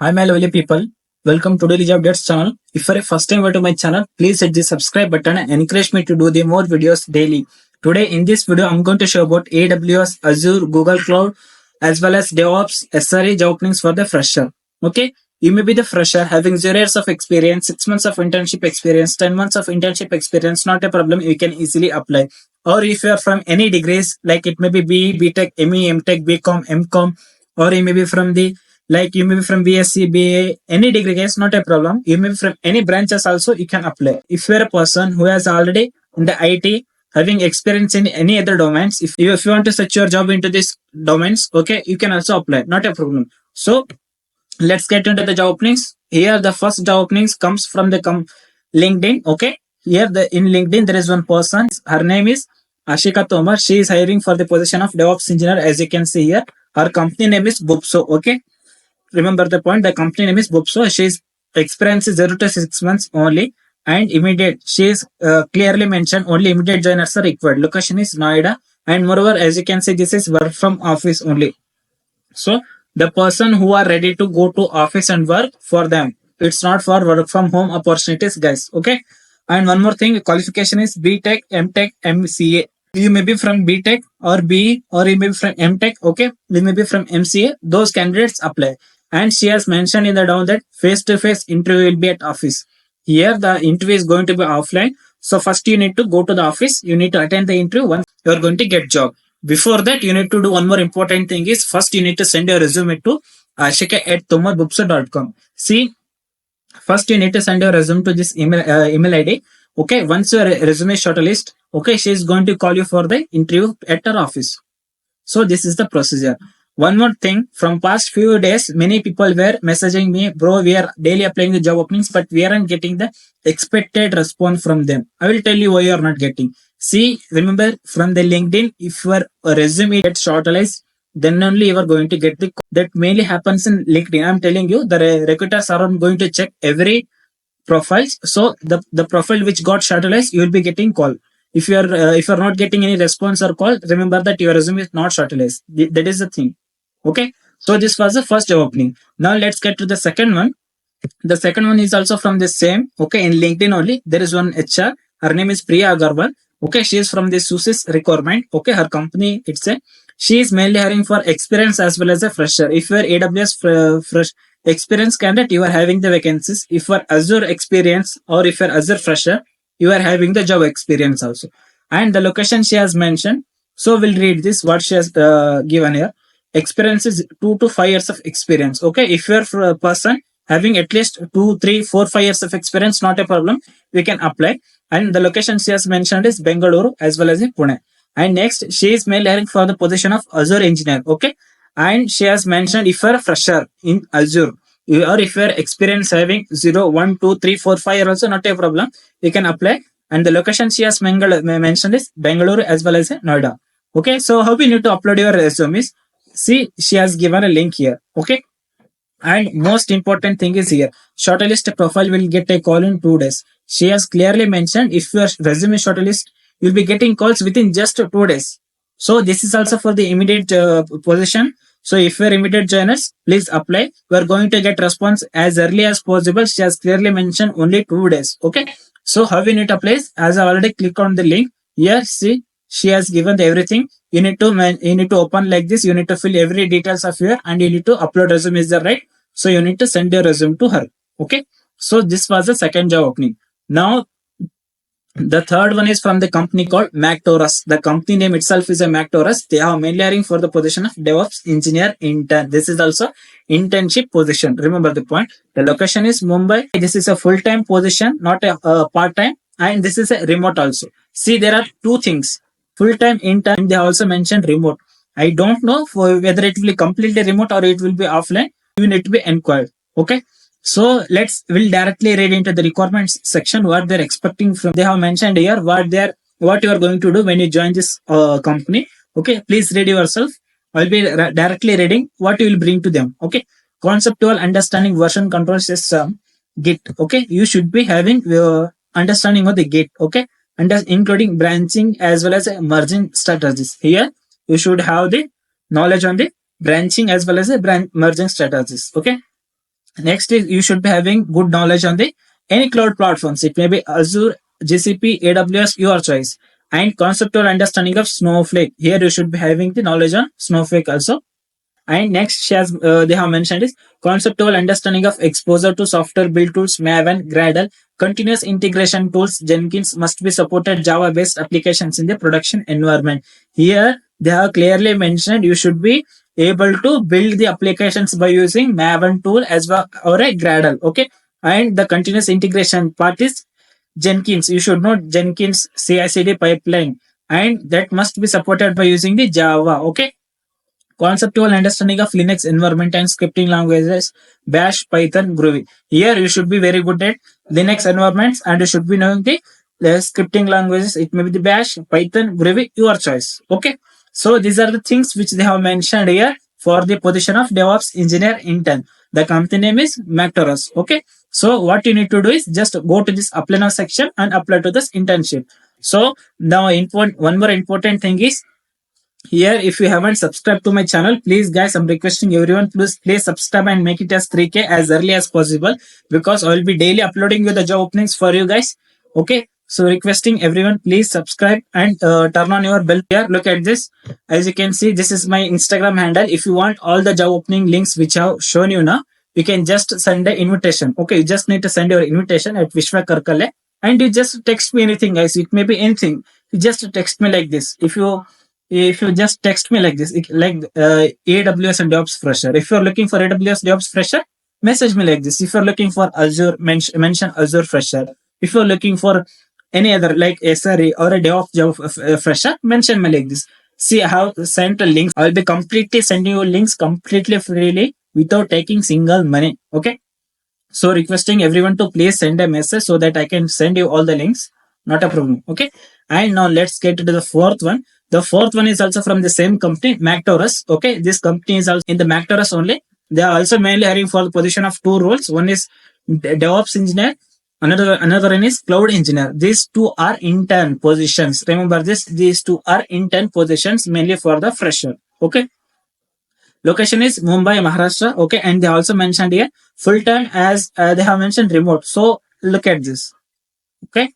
Hi my lovely people, welcome to Daily Job Updates channel. If you are a first time to my channel, please hit the subscribe button and encourage me to do the more videos daily. Today in this video, I'm going to show about AWS, Azure, Google Cloud, as well as DevOps, SRE job openings for the fresher. Okay, you may be the fresher having 0 years of experience, 6 months of internship experience, 10 months of internship experience, not a problem, you can easily apply. Or if you are from any degrees, like it may be BE, BTech, ME, MTech, BCom, MCom, or you may be from the you may be from BSc, BA, any degree is not a problem. You may be from any branches also, you can apply. If you are a person who has already in the IT, having experience in any other domains, if you want to search your job into these domains, okay, you can also apply, not a problem. So let's get into the job openings. Here the first job openings comes from the LinkedIn. Okay, here in LinkedIn there is one person. Her name is Ashika Tomar. She is hiring for the position of DevOps engineer. As you can see here, her company name is Bupso. Okay, remember the point. The company name is Bupso. She's experience is 0 to 6 months only, and immediate. She is clearly mentioned only immediate joiners are required. Location is Noida, and moreover, as you can see, this is work from office only. So the person who are ready to go to office and work, for them, it's not for work from home opportunities, guys. Okay. And one more thing, qualification is BTech, MTech, MCA. You may be from BTech or BE, or you may be from MTech. Okay, you may be from MCA. Those candidates apply. And she has mentioned in the down that face-to-face interview will be at office. Here the interview is going to be offline. So first you need to go to the office. You need to attend the interview. Once you are going to get job. Before that, you need to do one more important thing is first you need to send your resume to ashika@tomarbupso.com. See, first you need to send your resume to this email ID. Okay, once your resume is shortlist, okay, she is going to call you for the interview at her office. So this is the procedure. One more thing, from past few days, many people were messaging me, bro, we are daily applying the job openings, but we aren't getting the expected response from them. I will tell you why you are not getting. See, remember from the LinkedIn, if your resume gets shortlisted, then only you are going to get the call. That mainly happens in LinkedIn. I'm telling you, the recruiters are going to check every profiles. So the profile which got shortlisted, you will be getting call. If you are not getting any response or call, remember that your resume is not shortlisted. That is the thing. Okay. So this was the first job opening. Now let's get to the second one. The second one is also from the same. Okay, in LinkedIn only. There is one HR. Her name is Priya Agarwal. Okay, she is from the SUSIS requirement. Okay, her company she is mainly hiring for experience as well as a fresher. If you are AWS fresh experience candidate, you are having the vacancies. If you are Azure experience or if you are Azure fresher, you are having the job experience also. And the location she has mentioned. So we'll read this what she has given here. Experience is 2 to 5 years of experience. Okay, if you are a person having at least 2, 3, 4, 5 years of experience, not a problem. We can apply. And the location she has mentioned is Bengaluru as well as in Pune. And next, she is mainly hiring for the position of Azure engineer. Okay. And she has mentioned if you are a fresher in Azure, or if you are experience having 0, 1, 2, 3, 4, 5, also not a problem. You can apply. And the location she has mentioned is Bengaluru as well as Noida. Okay. So how we need to upload your resumes? See, she has given a link here. Okay. And most important thing is here, shortlist profile will get a call in 2 days. She has clearly mentioned if your resume shortlist, you'll be getting calls within just 2 days. So this is also for the immediate position. So if you're immediate joiners, please apply. We're going to get response as early as possible. She has clearly mentioned only 2 days. Okay. So how we need to apply? As I already click on the link here, see, she has given the everything. You need to open like this. You need to fill every details of here, and you need to upload resume. Is that right? So you need to send your resume to her. Okay. So this was the second job opening. Now the third one is from the company called MacTaurus. The company name itself is a MacTaurus. They are mainly hiring for the position of DevOps engineer intern. This is also internship position. Remember the point. The location is Mumbai. This is a full-time position, not a part-time. And this is a remote also. See, there are two things. Full-time intern. They also mentioned remote. I don't know whether it will be completely remote or it will be offline. You need to be inquired. Okay. So we'll directly read into the requirements section what they're expecting from. They have mentioned here what you are going to do when you join this company. Okay, please read yourself. I'll be directly reading what you will bring to them. Okay, conceptual understanding version control system Git. Okay, you should be having understanding of the Git. Okay, and including branching as well as merging strategies. Here you should have the knowledge on the branching as well as the merging strategies. Okay. Next is you should be having good knowledge on the any cloud platforms. It may be Azure, GCP, AWS, your choice. And conceptual understanding of Snowflake. Here you should be having the knowledge on Snowflake also. And next, she has, they have mentioned is conceptual understanding of exposure to software build tools, Maven, Gradle, continuous integration tools, Jenkins must be supported Java-based applications in the production environment. Here, they have clearly mentioned you should be able to build the applications by using Maven tool as well or a Gradle. Okay, and the continuous integration part is Jenkins. You should know Jenkins CI/CD pipeline, and that must be supported by using the Java. Okay, conceptual understanding of Linux environment and scripting languages, Bash, Python, Groovy. Here you should be very good at Linux environments and you should be knowing the scripting languages. It may be the Bash, Python, Groovy, your choice. Okay. So these are the things which they have mentioned here for the position of DevOps engineer intern. The company name is Mactorus. Okay. So what you need to do is just go to this apply now section and apply to this internship. So now one more important thing is here, if you haven't subscribed to my channel, please guys, I'm requesting everyone, please subscribe and make it as 3K as early as possible, because I will be daily uploading with the job openings for you guys. Okay, so requesting everyone, please subscribe and turn on your bell. Here, look at this. As you can see, this is my Instagram handle. If you want all the job opening links which I have shown you now, you can just send an invitation. Okay, you just need to send your invitation at Vishwa Karkale, and you just text me anything, guys. It may be anything. You just text me like this. If you just text me like this, like AWS and DevOps fresher. If you're looking for AWS DevOps fresher, message me like this. If you're looking for Azure, mention Azure fresher. If you're looking for any other like SRE or a DevOps Java fresher, mention me like this. See, I have sent a links. I'll be completely sending you links completely freely without taking single money. Okay. So requesting everyone to please send a message so that I can send you all the links. Not a problem. Okay. And now let's get to the fourth one. The fourth one is also from the same company, Mactorus. Okay. This company is also in the Mactorus only. They are also mainly hiring for the position of two roles. One is DevOps engineer. Another one is cloud engineer. These two are intern positions. Remember this. These two are intern positions mainly for the fresher. Okay. Location is Mumbai, Maharashtra. Okay. And they also mentioned here full time as they have mentioned remote. So look at this. Okay.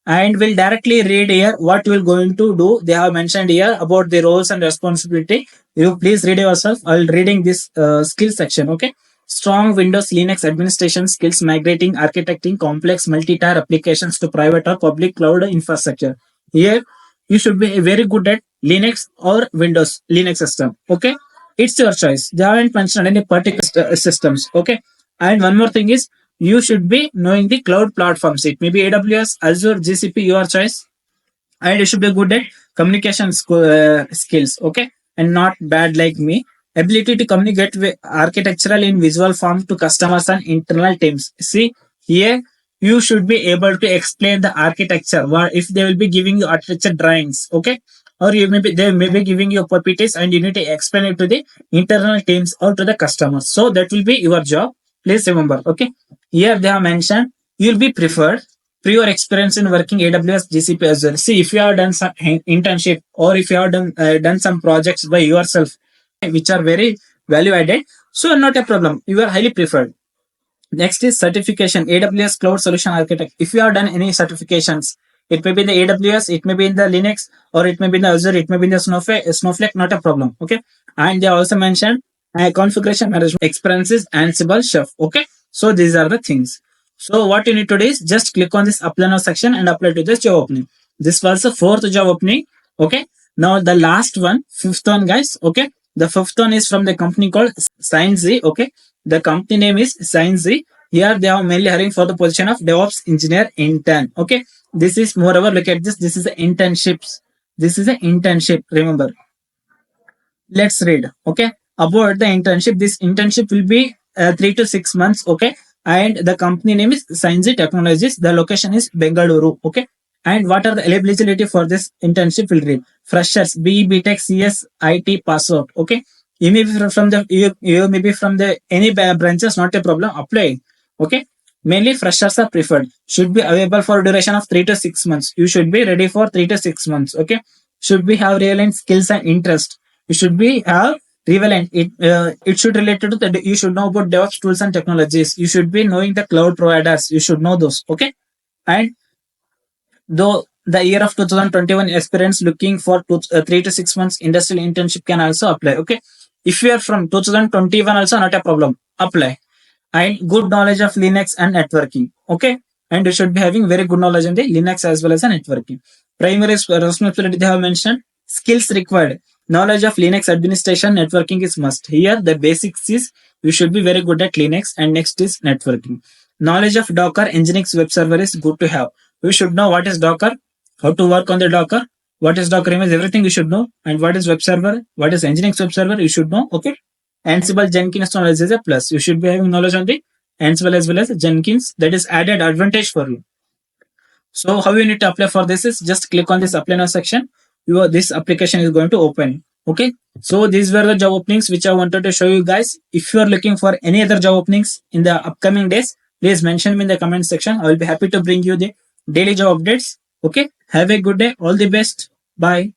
And we'll directly read here what we're going to do. They have mentioned here about the roles and responsibility. You please read yourself. I'll reading this skill section. Okay. Strong Windows Linux administration skills, migrating, architecting complex multi-tier applications to private or public cloud infrastructure. Here, you should be very good at Linux or Windows Linux system. Okay. It's your choice. They haven't mentioned any particular systems. Okay. And one more thing is you should be knowing the cloud platforms. It may be AWS, Azure, GCP, your choice. And you should be good at communication skills. Okay. And not bad like me. Ability to communicate with architectural in visual form to customers and internal teams. See, here you should be able to explain the architecture. What if they will be giving you architecture drawings, okay? Or they may be giving you PPTs and you need to explain it to the internal teams or to the customers. So that will be your job. Please remember, okay? Here they have mentioned you'll be preferred prior experience in working AWS, GCP, Azure. See, if you have done some internship or if you have done some projects by yourself, which are very value added, so not a problem. You are highly preferred. Next is certification, AWS Cloud Solution Architect. If you have done any certifications, it may be in the AWS, it may be in the Linux, or it may be in the Azure, it may be in the Snowflake, not a problem. Okay. And they also mentioned configuration management experiences, Ansible, Chef. Okay. So these are the things. So what you need to do is just click on this apply now section and apply to this job opening. This was the fourth job opening. Okay. Now the last one, fifth one, guys. Okay. The fifth one is from the company called ScienceZ. Okay. The company name is ScienceZ. Here they are mainly hiring for the position of DevOps engineer intern. Okay. This is moreover, look at this. This is the internships. This is an internship. Remember. Let's read. Okay. About the internship. This internship will be 3 to 6 months. Okay. And the company name is ScienceZ Technologies. The location is Bengaluru. Okay. And what are the eligibility for this internship? Will read freshers, BE, BTech, CS, IT, pass out. Okay. You may be from the you may be from the any branches, not a problem. Apply. Okay. Mainly freshers are preferred. Should be available for duration of 3 to 6 months. You should be ready for 3 to 6 months. Okay. Should be have relevant skills and interest. You should be have relevant. It should relate to the, you should know about DevOps tools and technologies. You should be knowing the cloud providers. You should know those. Okay. And though the year of 2021 aspirants looking for 3 to 6 months industrial internship can also apply. Okay. If you are from 2021 also not a problem. Apply. And good knowledge of Linux and networking. Okay. And you should be having very good knowledge in the Linux as well as the networking. Primary responsibility they have mentioned. Skills required. Knowledge of Linux administration, networking is must. Here the basics is you should be very good at Linux, and next is networking. Knowledge of Docker, Nginx web server is good to have. We should know what is Docker, how to work on the Docker, what is Docker image, everything you should know, and what is web server, what is Nginx web server, you should know. Okay. Ansible Jenkins knowledge is a plus. You should be having knowledge on the Ansible as well as Jenkins. That is added advantage for you. So how you need to apply for this is just click on this apply now section. This application is going to open. Okay. So these were the job openings which I wanted to show you guys. If you are looking for any other job openings in the upcoming days, please mention me in the comment section. I will be happy to bring you the daily job updates. Okay. Have a good day. All the best. Bye.